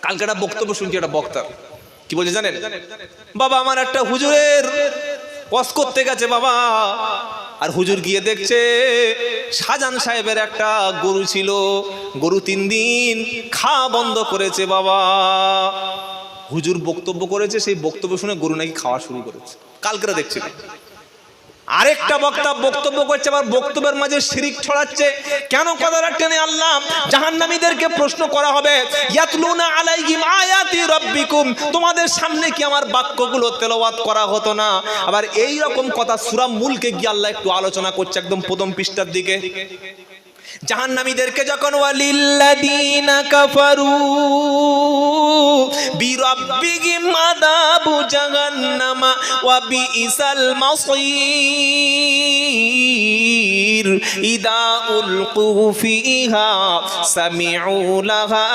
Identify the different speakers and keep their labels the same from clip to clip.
Speaker 1: কালকে একটা বক্তব্য শুনছি, একটা বক্তা কি বলছে জানেন? বাবা আমার একটা হুজুরের ওয়াজ করতে গেছে বাবা, আর হুজুর গিয়ে দেখছে শাহজাহান সাহেবের একটা গরু ছিল, গরু 3 দিন খাওয়া বন্ধ করেছে বাবা। হুজুর বক্তব্য করেছে, সেই বক্তব্য শুনে গরু নাকি খাওয়া শুরু করেছে। কালকেরা দেখছিল আরেকটা বক্তা বক্তব্য করছে, আবার বক্তব্যের মাঝে শিরিক ছড়াচ্ছে। কেন কথাটা টেনে আনলাম? জাহান্নামীদেরকে প্রশ্ন করা হবে, ইয়াতলুনা আলাইহিম আয়াতি রাব্বিকুম, তোমাদের সামনে কি আমার বাক্যগুলো তেলাওয়াত করা হতো না? আবার এই রকম কথা সূরা মুলকে গিয়ে আল্লাহ একটু আলোচনা করছে, একদম প্রথম পৃষ্ঠার দিকে। জাহান্নামীদেরকে যখন ওয়ালিল্লাযীনা কাফারু বিরাব্বিহিম আযাবু জাহান্নামা ওয়া বিইসাল মাসীর ইযা উলকু ফিহা সামিউ লাহা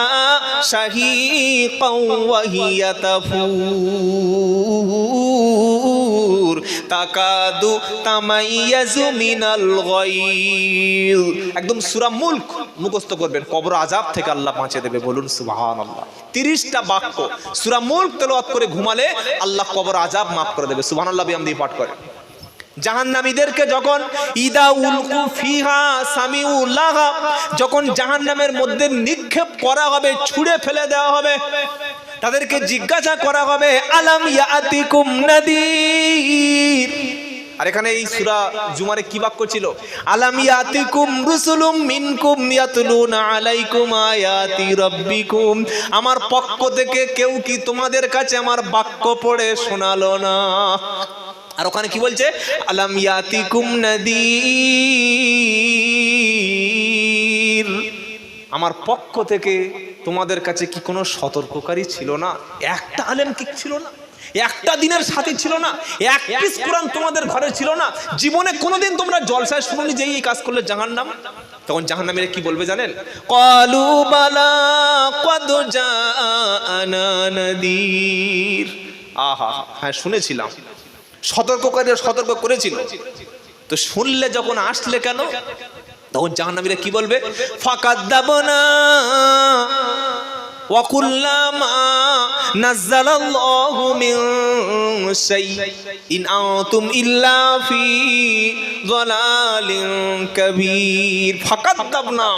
Speaker 1: শাহীকাও ওয়া হিয়া তাফুর তাকাদু তামাইয়াজু মিনাল গায়জ। একদম সূরা মুলক মুখস্থ করবেন, কবর আযাব থেকে আল্লাহ বাঁচিয়ে দেবে। বলুন সুবহানাল্লাহ। 30টা বাক্য সূরা মুলক তেলাওয়াত করে ঘুমালে আল্লাহ কবর আযাব maaf করে দেবে। সুবহানাল্লাহ বিহামদিহি পাঠ করে। জাহান্নামীদেরকে যখন ইদা উলকু ফিহা সামিউ লাহা, যখন জাহান্নামের মধ্যে নিক্ষেপ করা হবে, ছুঁড়ে ফেলে দেওয়া হবে, তাদেরকে জিজ্ঞাসা করা হবে আলাম ইয়াতিকুম নাদির। আর এখানে এই সূরা জুমারে কি বাক্য ছিল? আলাম ইয়াতিকুম রুসুলুম মিনকুম ইয়াতলুনা আলাইকুম আয়াতি রাব্বিকুম, আমার পক্ষ থেকে কেউ কি তোমাদের কাছে আমার বাক্য পড়ে শোনালো না? আর ওখানে কি বলছে? আলাম ইয়াতিকুম নাদির, আমার পক্ষ থেকে তোমাদের কাছে কি কোনো সতর্ককারী ছিল না? একটা আলেম কি ছিল না? একটা দিনের সাথী ছিল না? এক পিস কোরআন তোমাদের ঘরে ছিল না? জীবনে কোনোদিন তোমরা জলসায় শুনুনি যে এই কাজ করলে জাহান্নাম? তখন জাহান্নামীরা কি বলবে জানেন? ক্বালু বালা ক্বাদ জাআনা নাদির। আহা, হ্যাঁ শুনেছিলাম, সতর্ককারীরা সতর্ক করেছিল, তো শুনলে যখন আসলে কেন? তখন জাহান্নামীরা কি বলবে? ফাকাদ্দাবনা ওয়া কুল্লামা নাযালাল্লাহু মিন শাই ইন আনতুম ইল্লা ফি যালালিন কাবীর। ফাকাদ্দাবনা,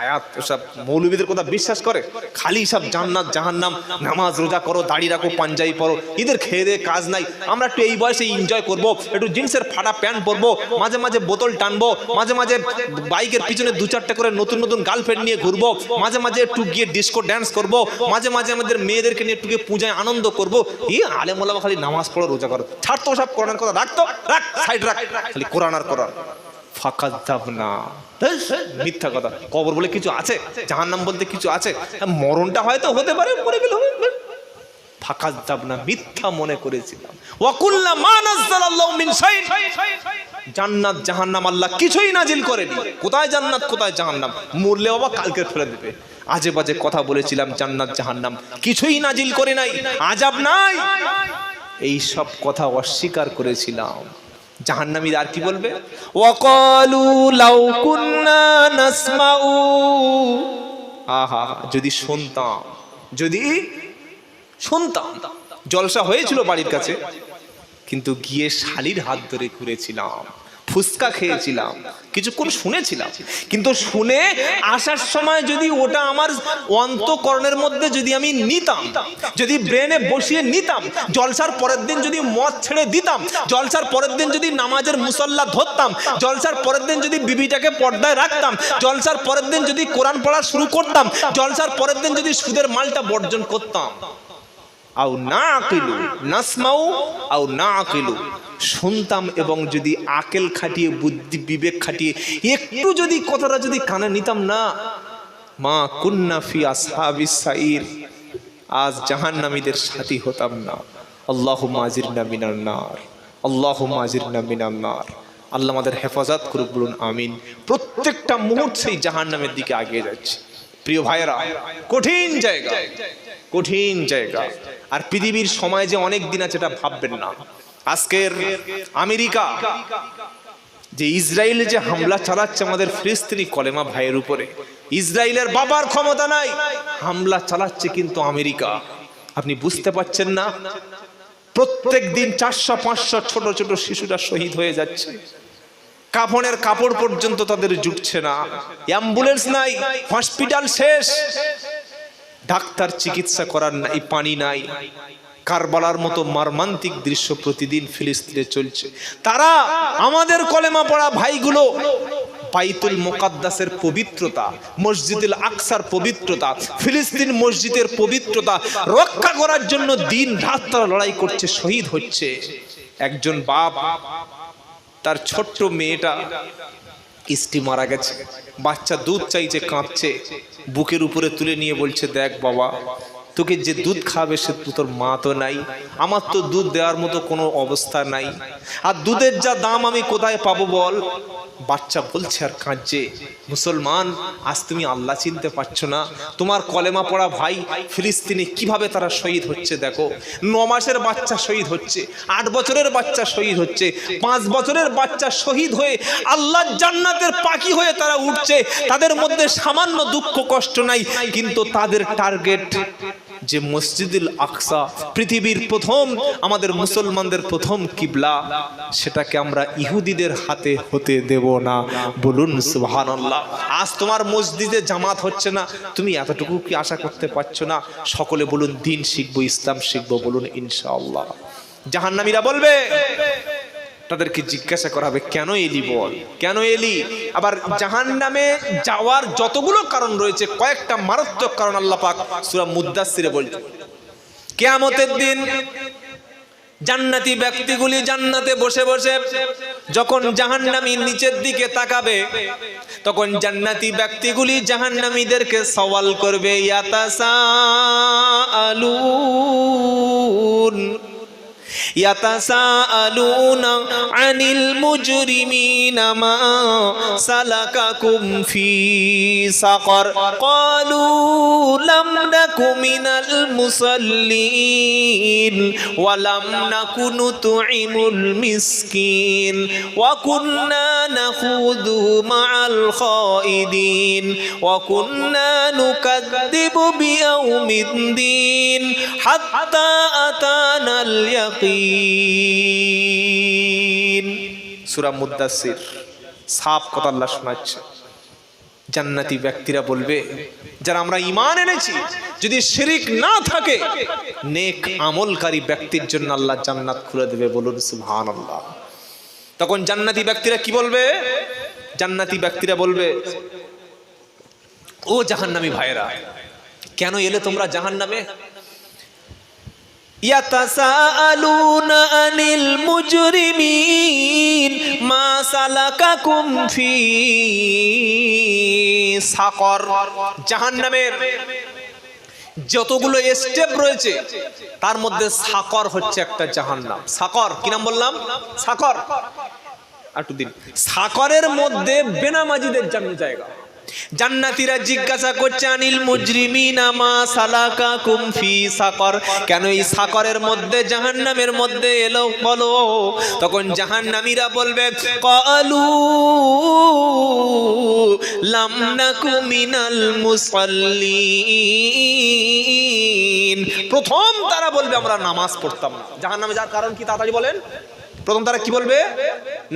Speaker 1: আয়াত সব মৌলবীদের কথা বিশ্বাস করে, খালি সব জান্নাত জাহান্নাম, নামাজ রোজা করো, দাড়ি রাখো, পাঞ্জাবি পরো, এদের খেয়ে দিয়ে কাজ নাই। আমরা একটু এই বয়সে এনজয় করবো, একটু জিন্সের ফাটা প্যান্ট পরবো, মাঝে মাঝে বোতল টানবো, মাঝে মাঝে বাইকের পিছনে 2-4টা করে নতুন নতুন গার্লফ্রেন্ড নিয়ে ঘুরবো, মাঝে মাঝে একটু গিয়ে ডিস্কো ড্যান্স করবো, মাঝে মাঝে আমাদের মেয়েদেরকে নিয়ে একটু গিয়ে পূজায় আনন্দ করবো। এই আলেম ওলামা খালি নামাজ পড়ো, রোজা করো, ছাড় তো সব কোরআনের কথা, রাখতো রাখ, সাইড রাখ, খালি কোরআন আর কোরআন। ফাকাদ্দাবনা, মিথ্যা কথা। কবর বলে কিছু আছে? জাহান্নাম বলতে কিছু আছে? মরণটা হয়তো হতে পারে, মরে গেলে হবে। ফাকাদ্দাবনা, মিথ্যা মনে করেছিলাম। ওয়া কুল্লামা নাযালাল্লাহু মিন শাই, জান্নাত জাহান্নাম আল্লাহ কিছুই নাজিল করেনি। কোথায় জান্নাত কোথায় জাহান্নাম? মরলে বাবা কালকে ফেলে দেবে। আজে বাজে কথা বলেছিলাম, জান্নাত জাহান্নাম কিছুই নাজিল করে নাই, আযাব নাই, এই সব কথা অস্বীকার করেছিলাম। জাহান্নামীরা আর কি বলবে? ওয়াকালু লাউ কুন্না নাসমাউ, আহা যদি শুনতাম, যদি শুনতাম। জলসা হয়েছিল বাড়ির কাছে, কিন্তু গিয়ে শালির হাত ধরে ঘুরেছিলাম, ফুসকা খেয়েছিলাম, কিছুক্ষণ শুনেছিলাম, কিন্তু শুনে আসার সময় যদি ওটা আমার অন্তঃকরণের মধ্যে যদি আমি নিতাম, যদি ব্রেনে বসিয়ে নিতাম, জলসার পরের দিন যদি মদ ছেড়ে দিতাম, জলসার পরের দিন যদি নামাজের মুসল্লা ধরতাম, জলসার পরের দিন যদি বিবিটাকে পর্দায় রাখতাম, জলসার পরের দিন যদি কোরআন পড়া শুরু করতাম, জলসার পরের দিন যদি সুদের মালটা বর্জন করতাম, আও নাকিলু নাসমাউ আও নাকিলু, শুনতাম এবং যদি আকেল খাটিয়ে বুদ্ধি বিবেক খাটিয়ে একটু যদি কথাটা যদি কানে নিতাম না, মা কুন্না ফি আসহাবিস সাইর, আজ জাহান্নামীদের সাথী হতাম না। আল্লাহুম্মা আজিরনা মিনান নার, আল্লাহুম্মা আজিরনা মিনান নার। আল্লাহ আমাদের হেফাজত করুক, বলুন আমিন। প্রত্যেকটা মুহূর্তে সেই জাহান্নামের দিকে এগিয়ে যাচ্ছে। প্রিয় ভাইরা, কঠিন জায়গা, কঠিন জায়গা। আর পৃথিবীর সময় যে অনেক দিন আছে এটা ভাববেন না। আজকের আমেরিকা যে ইসরায়েল যে হামলা চালাচ্ছে আমাদের ফিলিস্তিনি কলেমা ভাইয়ের উপরে, ইসরায়েলের বাবার ক্ষমতা নাই, হামলা চালাচ্ছে কিন্তু আমেরিকা। আপনি বুঝতে পারছেন না? প্রত্যেক দিন 400-500 ছোট ছোট শিশুরা শহীদ হয়ে যাচ্ছে। কাফনের কাপড় পর্যন্ত তাদের জুটছে না, অ্যাম্বুলেন্স নাই, হসপিটাল শেষ, ডাক্তার চিকিৎসা করার নাই, পানি নাই। কারবালার মতো মর্মান্তিক দৃশ্য প্রতিদিন ফিলিস্তিনে চলছে। তারা আমাদের কলেমা পড়া ভাইগুলো বাইতুল মুকাদ্দাসের পবিত্রতা, মসজিদুল আকসার পবিত্রতা, ফিলিস্তিন মসজিদের পবিত্রতা রক্ষা করার জন্য দিন রাত তারা লড়াই করছে, শহীদ হচ্ছে। একজন বাপ, তার ছোট্ট মেয়েটা স্ত্রী মারা গেছে, বাচ্চা দুধ চাইছে, কাঁদছে, বুকের উপরে তুলে নিয়ে বলছে, দেখ বাবা, তোকে যে দুধ খাবে সে তোর মা তো নাই, আমার তো দুধ দেওয়ার মতো কোনো অবস্থা নাই, আর দুধের যা দাম আমি কোথায় পাবো বল। বাচ্চা বলছে আর কাঁদছে, মুসলমান, আজ তুমি আল্লাহ চিনতে পারছো না? তোমার কলেমা পড়া ভাই ফিলিস্তিনে কিভাবে তারা শহীদ হচ্ছে দেখো। 9 মাসের বাচ্চা শহীদ হচ্ছে, 8 বছরের বাচ্চা শহীদ হচ্ছে, 5 বছরের বাচ্চা শহীদ হয়ে আল্লাহর জান্নাতের পাখি হয়ে তারা উঠছে। তাদের মধ্যে সামান্য দুঃখ কষ্ট নাই, কিন্তু তাদের টার্গেট যে মসজিদুল আকসা, পৃথিবীর প্রথম, আমাদের মুসলমানদের প্রথম কিবলা, সেটাকে আমরা ইহুদিদের হাতে হতে দেব না। বলুন সুবহানাল্লাহ। আজ তোমার মসজিদে জামাত হচ্ছে না, তুমি এতটুকু কি আশা করতে পারছো না? সকলে বলুন দিন শিখবো, ইসলাম শিখবো, বলুন ইনশাআল্লাহ। জাহান্নামীরা বলবে, তাদেরকে জিজ্ঞাসা করা হবে, কেন এলি বল, কেন এলি? আবার জাহান্নামে যাওয়ার যতগুলো কারণ রয়েছে, কয়েকটা মারাত্মক কারণ আল্লাহ পাক সূরা মুদ্দাসসিরে বলছেন। কিয়ামতের দিন জান্নাতি ব্যক্তিগুলি জান্নাতে বসে বসে যখন জাহান্নামী নিচের দিকে তাকাবে, তখন জান্নাতি ব্যক্তিগুলি জাহান্নামীদেরকে সওয়াল করবে, ইয়াতাসাআলুনা আনিল মুজরিমিনা মা সালাকাকুম ফি সাকার ক্বালু লাম নাকু মিনাল মুসাল্লিন ওয়া লাম নাকু নুতঈমুল মিসকিন ওয়া কুন্না নাখুযু মা'আল খাইদিন ওয়া কুন্না নুকাযযিবু বিয়াউমিদ্দিন হাত্তা আতানাল ইয়াকিন। সূরা মুদ্দাসসির সাফ কথা আল্লাহ শোনাচ্ছে। জান্নাতি ব্যক্তিরা বলবে, যারা আমরা ঈমান এনেছি, যদি শিরক না থাকে, নেক আমলকারী ব্যক্তির জন্য আল্লাহ জান্নাত খুলে দেবে। বলুন সুবহানাল্লাহ। তখন জান্নাতি ব্যক্তিরা কি বলবে? জান্নাতি ব্যক্তিরা বলবে, ও জাহান্নামী ভাইরা, কেন এলে তোমরা জাহান্নামে? ইয়াতাসাআলুনা আনিল মুজরিমিন মা সালাকাকুম ফি সাকর। জাহান্নামের যতগুলো স্টেপ রয়েছে তার মধ্যে সাকর হচ্ছে একটা জাহান্নাম। সাকর কি নাম বললাম? সাকর। একটু দিন, সাকরের মধ্যে বেনামাজিদের জন্য জায়গা। জান্নাতীরা জিজ্ঞাসা করছে, আনিল মুজরিমিনা মা সালাকাকুম ফি সাকর, কেন এই সাকরের মধ্যে, জাহান্নামের মধ্যে এলো বলো। তখন জাহান্নামীরা বলবে, ক্বালু লাম নাকু মিনাল মুসাল্লিন। প্রথম তারা বলবে, আমরা নামাজ পড়তাম না। জাহান্নামে যাওয়ার কারণ কি তাড়াতাড়ি বলেন? প্রথম তারা কি বলবে?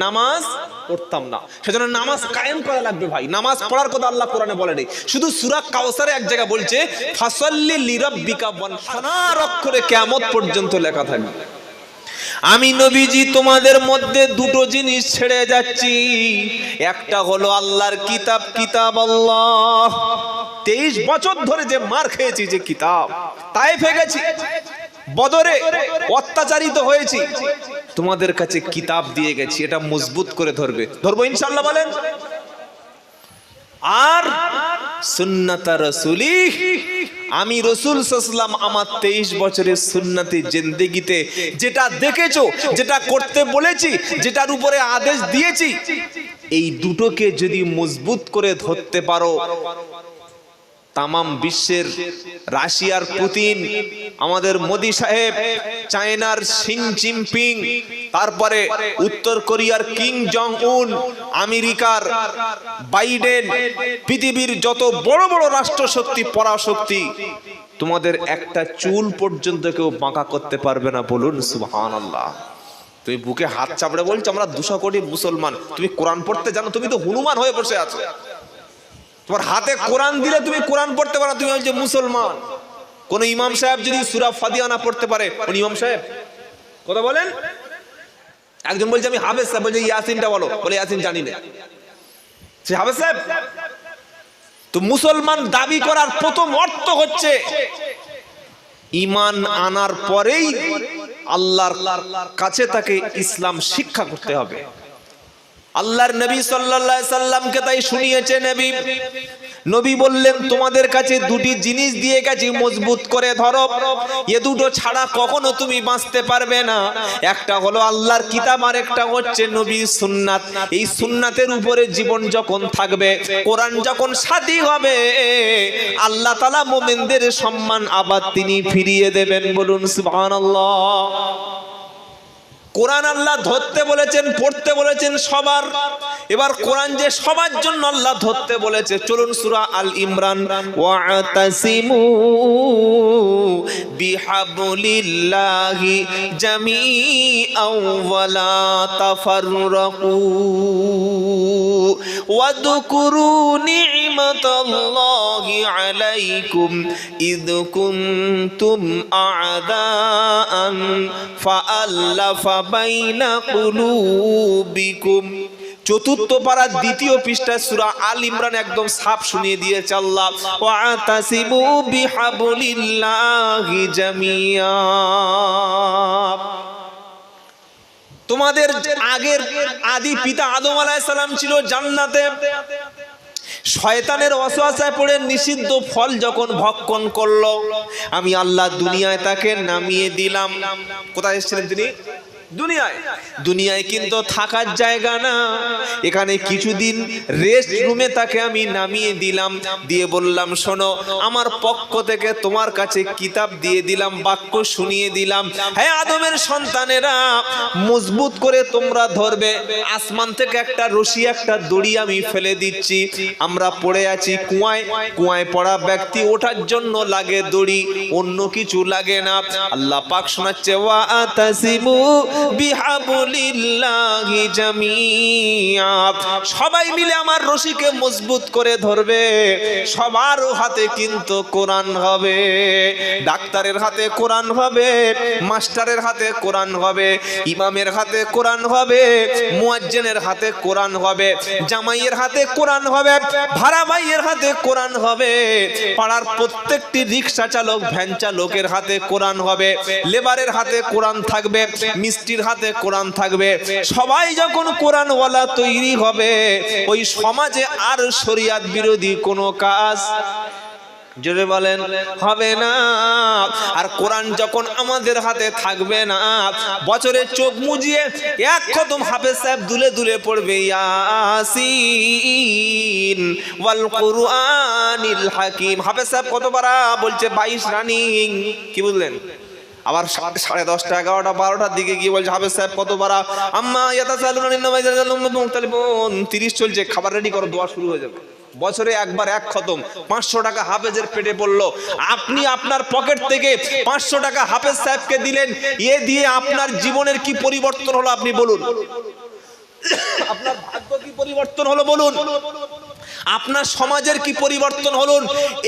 Speaker 1: নামাজ পড়তাম না। সেজন্য নামাজ কায়েম করা লাগবে ভাই। নামাজ পড়ার কথা আল্লাহ কোরআনে বলেনি, শুধু সূরা কাউসারে এক জায়গায় বলছে, ফাসাল্লি লিরাব্বিকা ওয়ানহার, অক্ষরে কিয়ামত পর্যন্ত লেখা থাকবে। আমি নবীজি তোমাদের মধ্যে দুটো জিনিস ছেড়ে যাচ্ছি। একটা হলো আল্লাহর কিতাব, কিতাব আল্লাহ। 23 বছর ধরে যে মার খেয়েছি, যে কিতাব, তায়েফে গেছি, বদরে অত্যাচারিত হয়েছি, তোমাদের কাছে কিতাব দিয়ে গেছি, এটা মজবুত করে ধরবো ইনশাআল্লাহ বলেন। আর সুন্নাতা রাসূলি, আমি রাসূল সাল্লাল্লাহু আলাইহি ওয়াসাল্লাম আমার 23 বছরের সুন্নতি জিন্দেগিতে যেটা দেখেছো, যেটা করতে বলেছি, যেটার উপরে আদেশ দিয়েছি, এই দুটোকে যদি মজবুত করে ধরতে পারো, তামাম বিশ্বের, রাশিয়ার পুতিন, আমাদের মোদি সাহেব, চায়নার শি জিনপিং, তারপরে উত্তর কোরিয়ার কিং জং উন, আমেরিকার বাইডেন, পৃথিবীর যত বড় বড় রাষ্ট্রশক্তি পরাশক্তি, তোমাদের একটা চুল পর্যন্ত কেউ বাঁকা করতে পারবে না। বলুন সুবহানাল্লাহ। তুমি বুকে হাত চাপড়ে বলছো আমরা 200 কোটি মুসলমান, তুমি কোরআন পড়তে জানো? তুমি তো হনুমান হয়ে বসে আছো। তোমার হাতে কোরআন দিলে তুমি কোরআন পড়তে পারো, তুমি হচ্ছে মুসলমান। কোন ইমাম সাহেব যদি সূরা ফাতিহা না পড়তে পারে, কোন ইমাম সাহেব কথা বলেন? একজন বলছে আমি হাফেজ সাহেব, বলছে ইয়াসিনটা বলো, বলে ইয়াসিন জানি না, সে হাফেজ সাহেব? তো মুসলমান দাবি করার প্রথম অর্থ হচ্ছে ঈমান আনার পরেই আল্লাহর কাছে তাকে ইসলাম শিক্ষা করতে হবে। আল্লাহর নবী সাল্লাল্লাহু আলাইহি সাল্লামকে তাই শুনিয়েছে নবী বললেন তোমাদের কাছে দুটি জিনিস দিয়ে গেছি, মজবুত করে ধরো, এ দুটো ছাড়া কখনো তুমি বাঁচতে পারবে না। একটা হলো আল্লাহর কিতাব, আর একটা হচ্ছে নবীর সুন্নাত। এই সুন্নাতের উপরে জীবন যখন থাকবে, কোরআন যখন সাথী হবে, আল্লাহ তাআলা মুমিনদের সম্মান আবার তিনি ফিরিয়ে দেবেন। বলুন সুবহানাল্লাহ। কোরআন আল্লাহ ধরতে বলেছেন, পড়তে বলেছেন সবার। এবার কোরআন যে সবার জন্য আল্লাহ ধরতে বলেছে, চলুন সূরা আল ইমরান, ওয়াতাসিমু বিহাবলিল্লাহি জামিআন ওয়া লা তাফাররাকু ওয়াযকুরু নি'মাতাল্লাহি আলাইকুম ইয কুনতুম আ'দাআন ফাআল্লাফা বাইনা কুলুবিকুম। চতুর্থ পারার দ্বিতীয় পৃষ্ঠায় সূরা আল ইমরান একদম সাফ শুনিয়ে দিয়েছে আল্লাহ, ওয়াতাসিমু বিহাবলিল্লাহি জামিআ। তোমাদের আগের আদি পিতা আদম আলাইহিস সালাম ছিল জান্নাতে। শয়তানের ওয়াসওয়াসায় পড়ে নিষিদ্ধ ফল যখন ভক্ষণ করলো, আমি আল্লাহ দুনিয়ায় তাকে নামিয়ে দিলাম। কোথায় এসেছিলেন তিনি? দুনিয়ায়। দুনিয়ায় কিন্তু থাকার জায়গা না, এখানে কিছুদিন রেস্ট রুমে তাকে আমি নামিয়ে দিলাম, দিয়ে বললাম শোনো, আমার পক্ষ থেকে তোমার কাছে কিতাব দিয়ে দিলাম, বাক্য শুনিয়ে দিলাম। হ্যাঁ আদমের সন্তানেরা, মজবুত করে তোমরা ধরবে। আসমান থেকে একটা রশি, একটা দড়ি আমি ফেলে দিচ্ছি। আমরা পড়ে আছি কুয়ায়, কুয়ায় পড়া ব্যক্তি ওঠার জন্য লাগে দড়ি, অন্য কিছু লাগে না। আল্লাহ পাক শোনাচ্ছে, ওয়াতাসিমু বিহাবলিল্লাহি জামিআ। সবাই মিলে আমার রশিকে মজবুত করে ধরবে। সবার হাতে কিন্তু কোরআন হবে, ডাক্তারের হাতে কোরআন হবে, মাস্টারের হাতে কোরআন হবে, ইমামের হাতে কোরআন হবে, মুয়াজ্জিনের হাতে কোরআন হবে, জামাইয়ের হাতে কোরআন হবে, ভাড়া ভাইয়ের হাতে কোরআন হবে, পাড়ার প্রত্যেকটি রিকশা চালক, ভ্যান চালকের হাতে কোরআন হবে, লেবারের হাতে কোরআন থাকবে, মিস্ত্রির হাতে কোরআন থাকবে। সবাই যখন কোরআনওয়ালা তৈরি হবে, ওই সমাজে আর শরিয়াত বিরোধী কোনো কাজ, জোরে বলেন, হবে না। আর কোরআন যখন আমাদের হাতে থাকবে না, বছরে চোখ মুজিয়ে এক খতম হাফেজ সাহেব দুলে দুলে পড়বে, ইয়াসিন ওয়াল কুরআনিল হাকিম। হাফেজ সাহেব কত পারা বলছে? 22 রানিং। কি বুঝলেন? আবার 10:30, 11টা, 12টার দিকে গিয়ে বলছে হাফেজ সাহেব কত পারা? আম্মা ইয়াতাসালুনা আনিন নামাজ 30 চলছে, খাবার রেডি করো, দোয়া শুরু হয়ে যাবে। বছরে একবার এক খতম, 500 টাকা হাফেজের পেটে পড়লো। আপনি আপনার পকেট থেকে 500 টাকা হাফেজ সাহেবকে দিলেন, এ দিয়ে আপনার জীবনের কি পরিবর্তন হলো আপনি বলুন? আপনার ভাগ্য কি পরিবর্তন হলো বলুন? আপনার সমাজের কি পরিবর্তন হলো?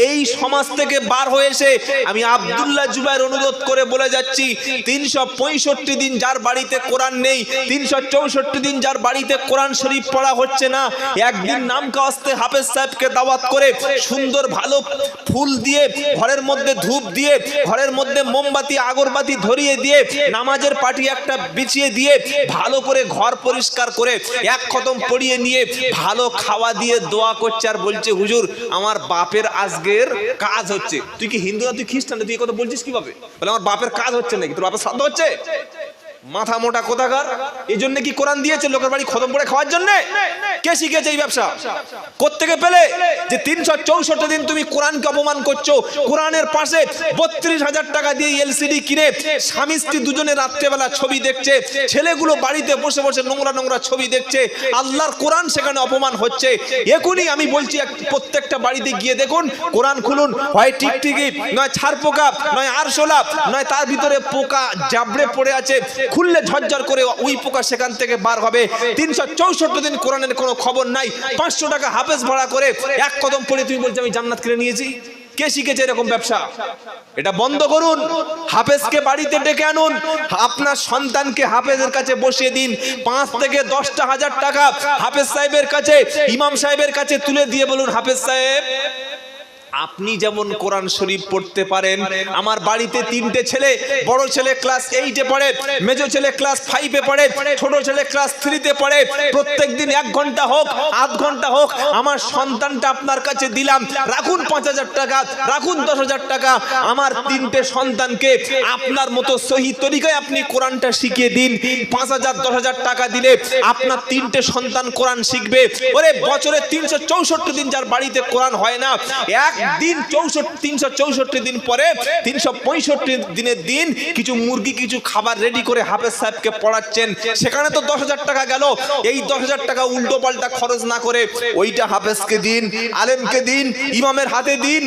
Speaker 1: এই সমাজ থেকে বার হয়ে এসে আমি আব্দুল্লাহ জুবাইর অনুরোধ করে বলে যাচ্ছি, 365 দিন যার বাড়িতে কোরআন নেই, 364 দিন যার বাড়িতে কোরআন শরীফ পড়া হচ্ছে না, একদিন নাম কাওয়াস্তে হাফেজ সাহেবকে দাওয়াত করে সুন্দর ভালো ফুল দিয়ে, ঘরের মধ্যে ধূপ দিয়ে, ঘরের মধ্যে মোমবাতি আগরবাতি ধরিয়ে দিয়ে, নামাজের পাটি একটা বিছিয়ে দিয়ে, ভালো করে ঘর পরিষ্কার করে এক খতম পড়িয়ে নিয়ে ভালো খাওয়া দিয়ে দোয়া করছে, আর বলছে হুজুর আমার বাপের আজকের কাজ হচ্ছে। তুই কি হিন্দু না তুই খ্রিস্টান? তুই এই কথা বলছিস কিভাবে? বলে আমার বাপের কাজ হচ্ছে নাকি? তোর বাপের শ্রাদ্ধ হচ্ছে? মাথা মোটা কোথাকার। এই জন্য কি কোরআন দিয়েছে লোকের বাড়ি খতম করে খাওয়ার জন্য? কে শিখেছে এই ব্যবসা? কোত্থেকে পেলে যে 364 দিন তুমি কোরআনকে অপমান করছো? কোরআনের পাশে 32,000 টাকা দিয়ে এলসিডি কিনে স্বামী স্ত্রী দুজনে রাত্রেবেলা ছবি দেখছে, ছেলেগুলো বাড়িতে বসে বসে নোংরা নোংরা ছবি দেখছে, আল্লাহর কোরআন সেখানে অপমান হচ্ছে। এখনই আমি বলছি প্রত্যেকটা বাড়িতে গিয়ে দেখুন, কোরআন খুলুন, হয় টিকটিকি, নয় ছারপোকা, নয় আরশোলা, নয় তার ভিতরে পোকা জাবড়ে পড়ে আছে, খুললে ঝরঝর করে ওই পোকা সেখান থেকে বার হবে। 364 দিন কোরআনের কোনো খবর নাই। 500 টাকা হাফেজ ভাড়া করে এক কদম পড়ে তুমি বলছো আমি জান্নাত কিনে নিয়েছি। কে শিখেছে এরকম ব্যবসা? এটা বন্ধ করুন। হাফেজকে বাড়িতে ডেকে আনুন, আপনার সন্তানকে হাফেজের কাছে বসিয়ে দিন। 5 থেকে 10,000 টাকা হাফেজ সাহেবের কাছে, ইমাম সাহেবের কাছে তুলে দিয়ে বলুন, হাফেজ সাহেব আপনি যেমন কোরআন শরীফ পড়তে পারেন, আমার বাড়িতে 3টে ছেলে, বড় ছেলে ক্লাস 8-এ পড়ে, মেজো ছেলে ক্লাস 5-এ পড়ে, ছোট ছেলে ক্লাস 3-তে পড়ে। প্রত্যেকদিন 1 ঘন্টা হোক, আধ ঘন্টা হোক, আমার সন্তানটা আপনার কাছে দিলাম, রাখুন 5,000 টাকা, রাখুন 10,000 টাকা। আমার 3টে সন্তানকে আপনার মতো সহি তরিকায় আপনি কোরআনটা শিখিয়ে দিন। 5,000 10,000 টাকা দিলে আপনার 3টে সন্তান কোরআন শিখবে। ওরে বছরে 364 দিন যার বাড়িতে কোরআন হয় না, দিন 364 দিন পরে 365 দিনের দিন কিছু মুরগি কিছু খাবার রেডি করে হাফেজ সাহেবকে পড়াচ্ছেন, সেখানে তো 10,000 টাকা গেল। এই 10,000 টাকা উল্টো পাল্টা খরচ না করে ওইটা হাফেজকে দিন, আলেমকে দিন, ইমামের হাতে দিন।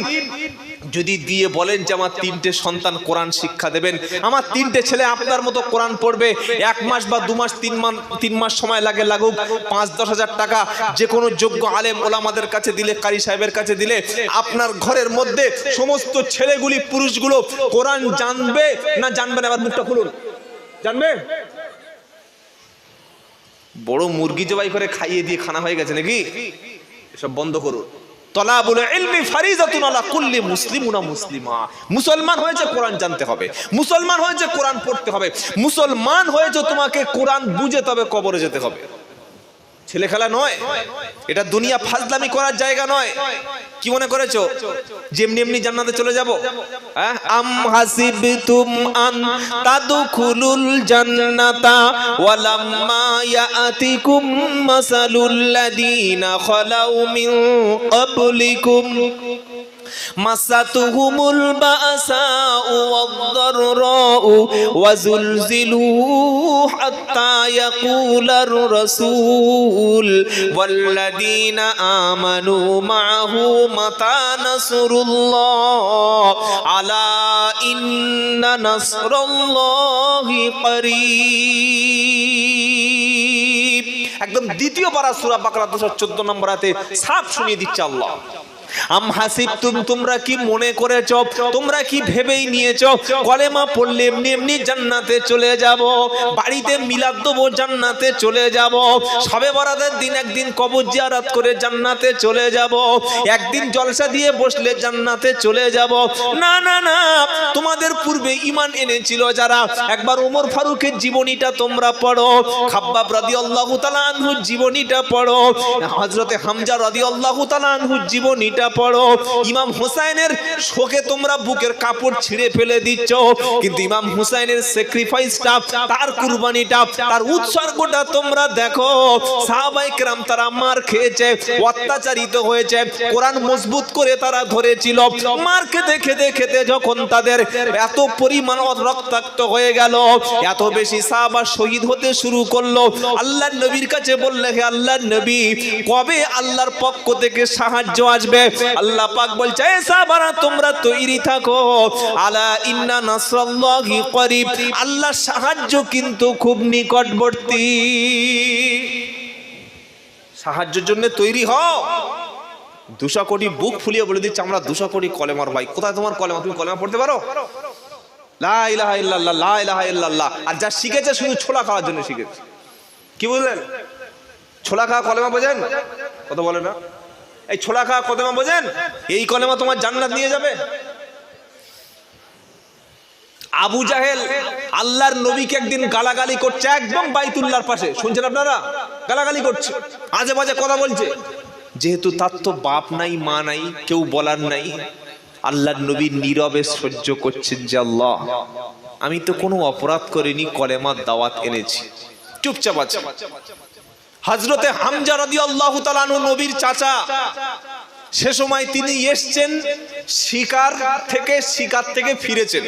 Speaker 1: যদি দিয়ে বলেন যে আমার 3টে সন্তান কোরআন শিক্ষা দেবেন, আমার 3টে ছেলে আপনার মতো কোরআন পড়বে, 1 মাস বা 2 মাস 3 মাস সময় লাগুক, 5-10,000 টাকা যে কোনো যোগ্য আলেম ওলামাদের কাছে দিলে, কারি সাহেবের কাছে দিলে, আপনার ঘরের মধ্যে সমস্ত ছেলেগুলি পুরুষগুলো কোরআন জানবে না জানবে না? এবার মুখটা খুলুন, জানবে? বড় মুরগি জবাই করে খাইয়ে দিয়ে খানা হয়ে গেছে নাকি? এসব বন্ধ করুন। তলাবুল ইলমি ফারিজাতুন আলা কুল্লি মুসলিমিন ওয়া মুসলিমা। মুসলমান হয়েছে কোরআন জানতে হবে, মুসলমান হয়েছে কোরআন পড়তে হবে, মুসলমান হয়েছে তোমাকে কোরআন বুঝতে হবে, কবরে যেতে হবে। ছেলে খেলা নয় এটা, দুনিয়া ফাজলামি করার জায়গা নয়। কি মনে করেছো যেমনি এমনি জান্নাতে চলে যাব? আম হাসিবতুম আন তাদখুলুল জান্নাতা ওয়ালাম্মা ইয়াতিকুম মাসালুল লাযিনা খালাউ মিন ক্বাবলিকুম মাসাতুহুমুল বাসাউ ওয়াদ-দাররাউ ওয়াজুলজিলু হাত্তা ইয়াকুলার রাসূল ওয়াল্লাযীনা আমানু মা'হু মাতা নাসরুল্লাহ আলা ইন্না নাসরাল্লাহি করিব। একদম দ্বিতীয় পারা সূরা বাকারা 214 নম্বর আয়াতে সাফ শুনিয়ে দিচ্ছে আল্লাহ। আম হাসিবতুম, তোমরা কি মনে করেছো, তোমরা কি ভেবেই নিয়েছো কলেমা পড়লে এমনি এমনি জান্নাতে চলে যাব, বাড়িতে মিলাদ দেবো জান্নাতে চলে যাব, শবে বরাতের দিন একদিন কবর জিয়ারত করে জান্নাতে চলে যাব, একদিন জলসা দিয়ে বসলে জান্নাতে চলে যাব? না না না, তোমাদের পূর্বে ঈমান এনেছিল যারা, একবার ওমর ফারুকের জীবনীটা তোমরা পড়ো, খাব্বাব রাদিয়াল্লাহু তাআলা আনহুর জীবনীটা পড়ো, হযরতে হামজা রাদিয়াল্লাহু তাআলা আনহুর জীবনীটা পড়ো। ইমাম হুসাইনের শোকে তোমরা বুকের কাপড় ছিঁড়ে ফেলে দিচ্ছ, কিন্তু ইমাম হুসাইনের স্যাক্রিফাইসটা, তার কুরবানিটা, তার উৎসর্গটা তোমরা দেখো। সাহাবায়ে কেরাম তারা মার খেয়েছে, অত্যাচারিত হয়েছে, কোরআন মজবুত করে তারা ধরেছিল, মার খেতে খেতে খেতে যখন তাদের এত পরিমাণ রক্তাক্ত হয়ে গেল, এত বেশি সাহাবা শহীদ হতে শুরু করলো, আল্লাহর নবীর কাছে বললে, হে আল্লাহর নবী কবে আল্লাহর পক্ষ থেকে সাহায্য আসবে? আল্লাহ পাক বলছে, এ সাহাবারা তোমরা তৈরি থাকো, আলা ইন্না নাসরাল্লাহি করিব, আল্লাহর সাহায্য কিন্তু খুব নিকটবর্তী। সাহায্যের জন্য তৈরি হও। 200 কোটি বুক ফুলিয়ে বলে দিচ্ছে আমরা 200 কোটি কলেমার ভাই। কোথায় তোমার কলেমা? তুমি কলেমা পড়তে পারো? লা ইলাহা ইল্লাল্লাহ, লা ইলাহা ইল্লাল্লাহ। আর যা শিখেছে শুধু ছোলা খাওয়ার জন্য শিখেছে। কি বললেন? ছোলা খাওয়া কলেমা বোঝেন? কথা বলে না। এই ছোলা খাওয়া কলেমা বোঝেন? এই কলেমা তোমার জান্নাত নিয়ে যাবে। আবু জাহেল আল্লাহর নবীকে একদিন গালাগালি করছে, একদম বাইতুল্লাহর পাশে, শুনছেন আপনারা? গালাগালি করছে, আজে বাজে কথা বলছে। যেহেতু তার তো বাপ নাই, মা নাই, কেউ বলার নাই, আল্লাহর নবী নীরবে সহ্য করছেন যে আল্লাহ আমি তো কোনো অপরাধ করিনি, কলেমার দাওয়াত এনেছি, চুপচাপ আছে। হযরতে হামজা রাদিয়াল্লাহু তাআলা আনহু নবীর চাচা, সে সময় তিনি এসেছেন শিকার থেকে ফিরেছেন।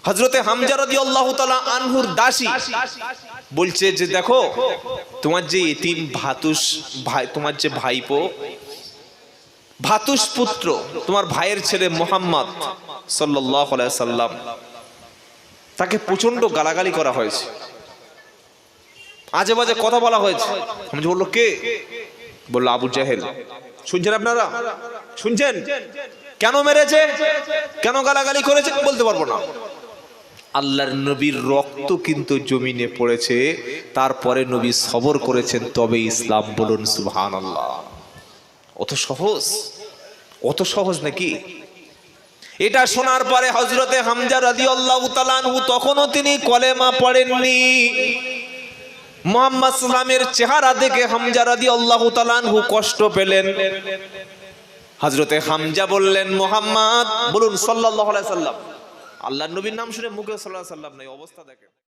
Speaker 1: হযরতে হামজা রাদিয়াল্লাহু তাআলা আনহুর দাসী বলছে যে দেখো, তোমার যে এতিম ভাতুষ ভাই, তোমার যে ভাইপো ভাতুষ পুত্র, তোমার ভাইয়ের ছেলে মুহাম্মদ সাল্লাল্লাহু আলাইহি সাল্লাম, তাকে প্রচন্ড গালাগালি করা হয়েছে, আজে বাজে কথা বলা হয়েছে। হামজা বলল কে? বলল আবু জাহেল। শুনছেন আপনারা? শুনছেন? কেন মেরেছে, কেন গালাগালি করেছে বলতে পারবো না। আল্লাহর নবীর রক্ত কিন্তু জমিনে পড়েছে, তারপরে নবী সবর করেছেন, তবে ইসলাম। বলুন সুবহানাল্লাহ। অত সহজ, অত সহজ নাকি? এটা শোনার পরে হযরতে হামজা রাদিয়াল্লাহু তাআলা আনহু তখনও তিনি কলেমা পড়েননি। মুহাম্মদ সাল্লামের চেহারা দেখে হামজা রাদিয়াল্লাহু তাআলা আনহু কষ্ট পেলেন। হযরতে হামজা বললেন মুহাম্মদ, বলুন সাল্লাল্লাহু আলাইহি সাল্লাম। আল্লাহর নবীর নাম শুনে মুখে সাল্লাল্লাহু আলাইহি সাল্লাম নাই, অবস্থা দেখেন।